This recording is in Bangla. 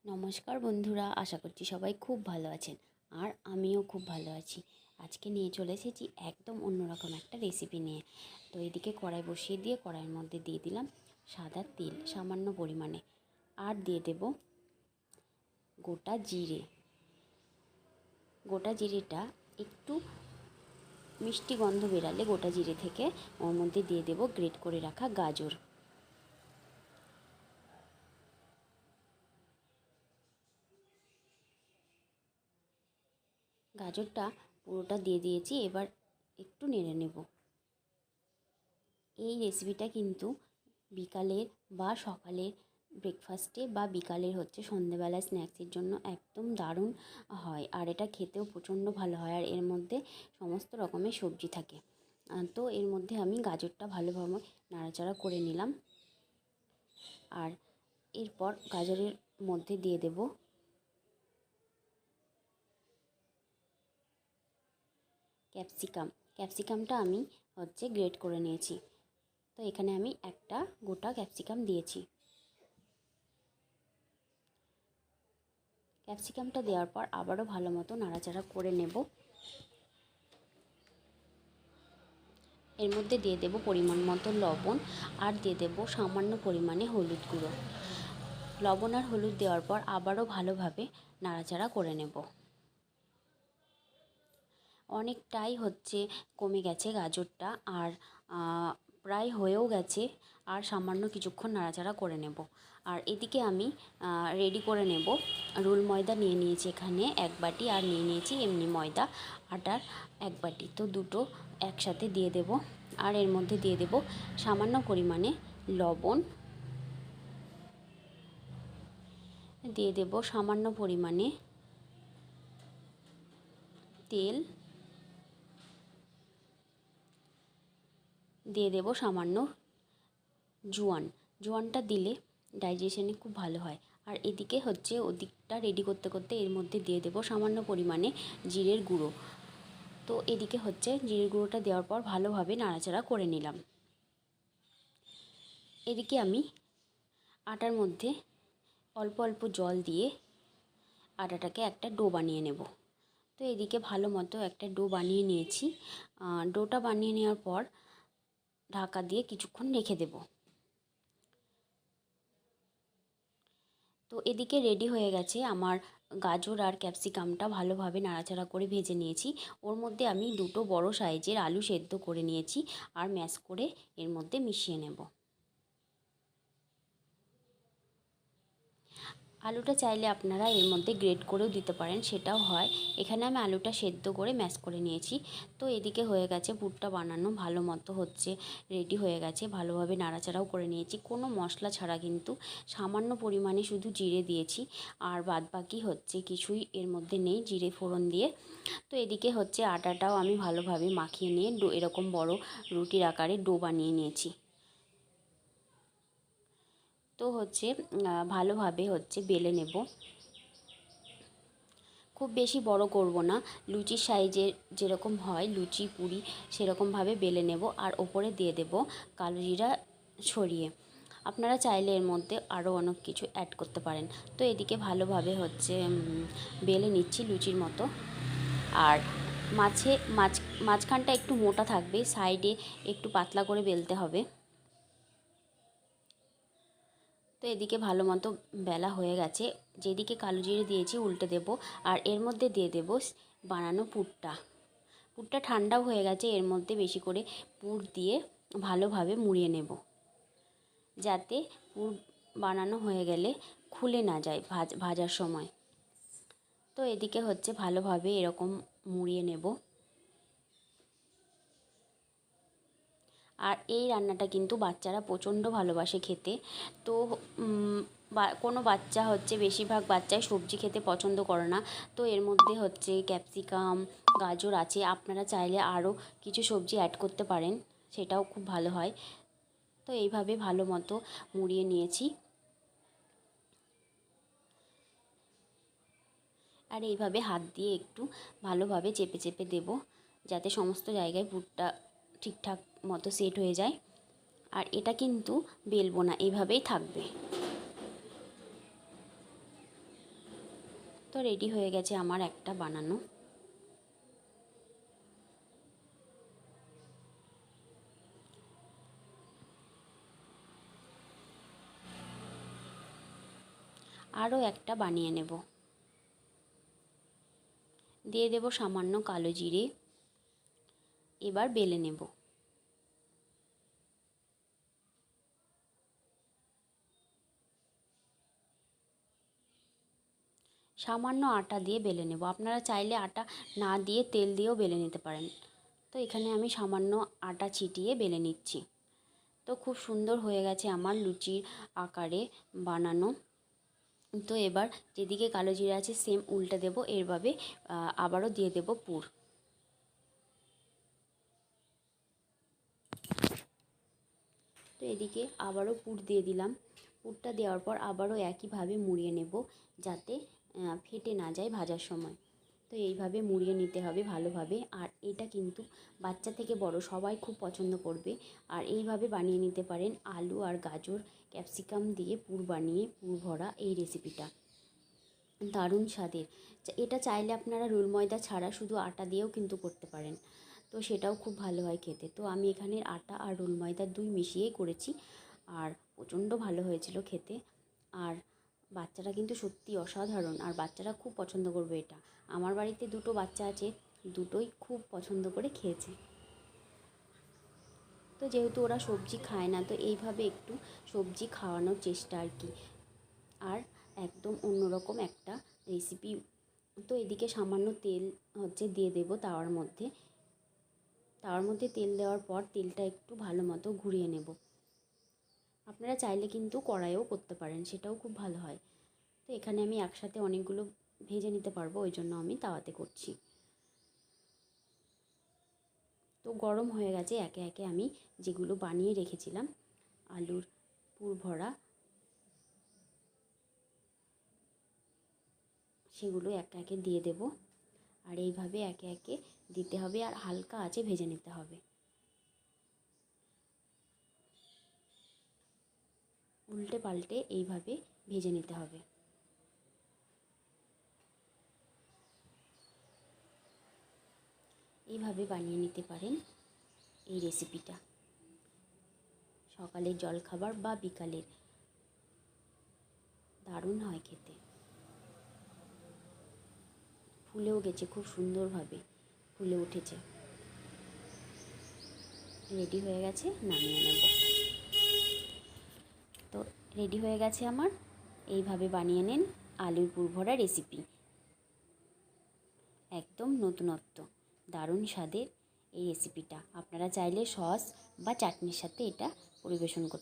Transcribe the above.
নমস্কার বন্ধুরা, আশা করছি সবাই খুব ভালো আছেন। আর আমিও খুব ভালো আছি। আজকে নিয়ে চলে এসেছি একদম অন্যরকম একটা রেসিপি নিয়ে। তো এদিকে কড়াই বসিয়ে দিয়ে কড়াইয়ের মধ্যে দিয়ে দিলাম সাদা তেল সামান্য পরিমাণে, আর দিয়ে দেব গোটা জিরে। গোটা জিরেটা একটু মিষ্টি গন্ধ বেরালে গোটা জিরে থেকে ওর মধ্যে দিয়ে দেব গ্রেট করে রাখা গাজর। গাজরটা পুরোটা দিয়ে দিয়েছি, এবার একটু নেড়ে নেব। এই রেসিপিটা কিন্তু বিকালের বা সকালের ব্রেকফাস্টে বা বিকালের সন্ধেবেলায় স্ন্যাক্সের জন্য একদম দারুণ হয়। আর এটা খেতেও প্রচণ্ড ভালো হয়। আর এর মধ্যে সমস্ত রকমের সবজি থাকে। তো এর মধ্যে আমি গাজরটা ভালোভাবে নাড়াচাড়া করে নিলাম। আর এরপর গাজরের মধ্যে দিয়ে দেব ক্যাপসিকামটা আমি গ্রেট করে নিয়েছি। তো এখানে আমি একটা গোটা ক্যাপসিকাম দিয়েছি। ক্যাপসিকামটা দেওয়ার পর আবারও ভালো মতো নাড়াচাড়া করে নেব। এর মধ্যে দিয়ে দেব পরিমাণ মতো লবণ, আর দিয়ে দেব সামান্য পরিমাণে হলুদ গুঁড়ো। লবণ আর হলুদ দেওয়ার পর আবারও ভালোভাবে নাড়াচাড়া করে নেব। অনেকটাই কমে গেছে গাজরটা, আর প্রায় হয়েও গেছে। আর সামান্য কিছুক্ষণ নাড়াচাড়া করে নেব। আর এদিকে আমি রেডি করে নেব। রোল ময়দা নিয়ে নিয়েছি এখানে 1 বাটি, আর নিয়ে নিয়েছি এমনি ময়দা আটার 1 বাটি। তো দুটো একসাথে দিয়ে দেব। আর এর মধ্যে দিয়ে দেব সামান্য পরিমাণে লবণ, দিয়ে দেব সামান্য পরিমাণে তেল, দিয়ে দেব সামান্য জোয়ানটা দিলে ডাইজেশনে খুব ভালো হয়। আর এদিকে ওদিকটা রেডি করতে করতে এর মধ্যে দিয়ে দেব সামান্য পরিমাণে জিরের গুঁড়ো। তো এদিকে জিরের গুঁড়োটা দেওয়ার পর ভালোভাবে নাড়াচাড়া করে নিলাম। এদিকে আমি আটার মধ্যে অল্প অল্প জল দিয়ে আটাটাকে একটা ডো বানিয়ে নেব। তো এদিকে ভালো মতো একটা ডো বানিয়ে নিয়েছি। ডোটা বানিয়ে নেওয়ার পর ঢাকা দিয়ে কিছুক্ষণ রেখে দেব। তো এদিকে রেডি হয়ে গেছে আমার গাজর আর ক্যাপসিকামটা ভালোভাবে নাড়াচাড়া করে ভেজে নিয়েছি। ওর মধ্যে আমি দুটো বড় সাইজের আলু সেদ্ধ করে নিয়েছি, আর ম্যাশ করে এর মধ্যে মিশিয়ে নেব। আলুটা চাইলে আপনারা এর মধ্যে গ্রেট করেও দিতে পারেন, সেটাও হয়। এখানে আমি আলুটা সেদ্ধ করে ম্যাশ করে নিয়েছি। তো এদিকে হয়ে গেছে পুরটা বানানো, ভালো মতো রেডি হয়ে গেছে। ভালোভাবে নাড়াচাড়াও করে নিয়েছি, কোনো মশলা ছাড়া, কিন্তু সামান্য পরিমাণে শুধু জিরে দিয়েছি। আর বাদবাকি কিছুই এর মধ্যে নেই, জিরে ফোড়ন দিয়ে। তো এদিকে আটাটাও আমি ভালোভাবে মাখিয়ে নিয়ে এরকম বড় রুটির আকারে ডো বানিয়ে নিয়েছি। তো ভালোভাবে বেলে নেব। খুব বেশি বড় করব না, লুচির সাইজের যেরকম হয় লুচি পুরি সেরকমভাবে বেলে নেব। আর ওপরে দিয়ে দেব কালো জিরা ছড়িয়ে। আপনারা চাইলে এর মধ্যে আরও অনেক কিছু অ্যাড করতে পারেন। তো এদিকে ভালোভাবে বেলে নিচ্ছি লুচির মতো। আর মাঝখানটা একটু মোটা থাকবে, সাইডে একটু পাতলা করে বেলতে হবে। তো এদিকে ভালো মতো বেলা হয়ে গেছে। যেদিকে কালো জিরে দিয়েছি উল্টে দেব। আর এর মধ্যে দিয়ে দেব বানানো পুরটা ঠান্ডাও হয়ে গেছে। এর মধ্যে বেশি করে পুর দিয়ে ভালোভাবে মুড়িয়ে নেব, যাতে পুর বানানো হয়ে গেলে খুলে না যায় ভাজার সময়। তো এদিকে ভালোভাবে এরকম মুড়িয়ে নেব। আর এই রান্নাটা কিন্তু বাচ্চারা প্রচণ্ড ভালোবাসে খেতে। তো কোনো বাচ্চা বেশিরভাগ বাচ্চাই সবজি খেতে পছন্দ করে না। তো এর মধ্যে ক্যাপসিকাম, গাজর আছে, আপনারা চাইলে আরও কিছু সবজি অ্যাড করতে পারেন, সেটাও খুব ভালো হয়। তো এইভাবে ভালো মতো মুড়িয়ে নিয়েছি। আর এইভাবে হাত দিয়ে একটু ভালোভাবে চেপে চেপে দেব, যাতে সমস্ত জায়গায় পুরটা ঠিকঠাক মতো সেট হয়ে যায়। আর এটা কিন্তু বেলবো না, এভাবেই থাকবে। রেডি হয়ে গেছে আমার একটা বানানো। আরও একটা বানিয়ে নেব। দিয়ে দেব সামান্য কালো জিরে। এবার বেলে নেব। সামান্য আটা দিয়ে বেলে নেব। আপনারা চাইলে আটা না দিয়ে তেল দিয়েও বেলে নিতে পারেন। তো এখানে আমি সামান্য আটা ছিটিয়ে বেলে নিচ্ছি। তো খুব সুন্দর হয়ে গেছে আমার লুচির আকারে বানানো। তো এবার যেদিকে কালো জিরে আছে সেম উল্টে দেব। এভাবে আবারও দিয়ে দেব পুর। তো এদিকে আবারও পুর দিয়ে দিলাম। পুরটা দেওয়ার পর আবারও একইভাবে মুড়িয়ে নেব, যাতে ফেটে না যায় ভাজার সময়। তো এইভাবে মুড়িয়ে নিতে হবে ভালোভাবে। আর এটা কিন্তু বাচ্চা থেকে বড় সবাই খুব পছন্দ করবে। আর এইভাবে বানিয়ে নিতে পারেন আলু আর গাজর ক্যাপসিকাম দিয়ে পুর বানিয়ে, পুর ভরা এই রেসিপিটা দারুণ স্বাদের। এটা চাইলে আপনারা রোল ময়দা ছাড়া শুধু আটা দিয়েও কিন্তু করতে পারেন। তো সেটাও খুব ভালো হয় খেতে। তো আমি এখানে আটা আর রোল ময়দা দুই মিশিয়েই করেছি। আর প্রচণ্ড ভালো হয়েছিল খেতে। আর বাচ্চারা কিন্তু সত্যি অসাধারণ, আর বাচ্চারা খুব পছন্দ করবে এটা। আমার বাড়িতে দুটো বাচ্চা আছে, দুটোই খুব পছন্দ করে খেয়েছে। তো যেহেতু ওরা সবজি খায় না, তো এইভাবে একটু সবজি খাওয়ানোর চেষ্টা আর কি। আর একদম অন্যরকম একটা রেসিপি। তো এদিকে সামান্য তেল দিয়ে দেব তাওয়ার মধ্যে। তাওয়ার মধ্যে তেল দেওয়ার পর তেলটা একটু ভালো মতো ঘুরিয়ে নেব। আপনারা চাইলে কিন্তু কড়াইও করতে পারেন, সেটাও খুব ভালো হয়। তো এখানে আমি একসাথে অনেকগুলো ভেজে নিতে পারবো, ওই জন্য আমি তাওয়াতে করছি। তো গরম হয়ে গেছে। একে একে আমি যেগুলো বানিয়ে রেখেছিলাম আলুর পুর ভরা, সেগুলো একে একে দিয়ে দেব। আর এইভাবে একে একে দিতে হবে, আর হালকা আঁচে ভেজে নিতে হবে। উল্টে পাল্টে এইভাবে ভেজে নিতে হবে। এইভাবে বানিয়ে নিতে পারেন এই রেসিপিটা সকালের জলখাবার বা বিকালের। দারুণ হয় খেতে। ফুলেও গেছে, খুব সুন্দরভাবে ফুলে উঠেছে। রেডি হয়ে গেছে, নামিয়ে নেব। তো রেডি হয়ে গেছে আমার। এইভাবে বানিয়ে নিন আলুর পুর ভরা রেসিপি। একদম নতুনত্ব, দারুণ স্বাদের এই রেসিপিটা। আপনারা চাইলে সস বা চাটনির সাথে এটা পরিবেশন করতে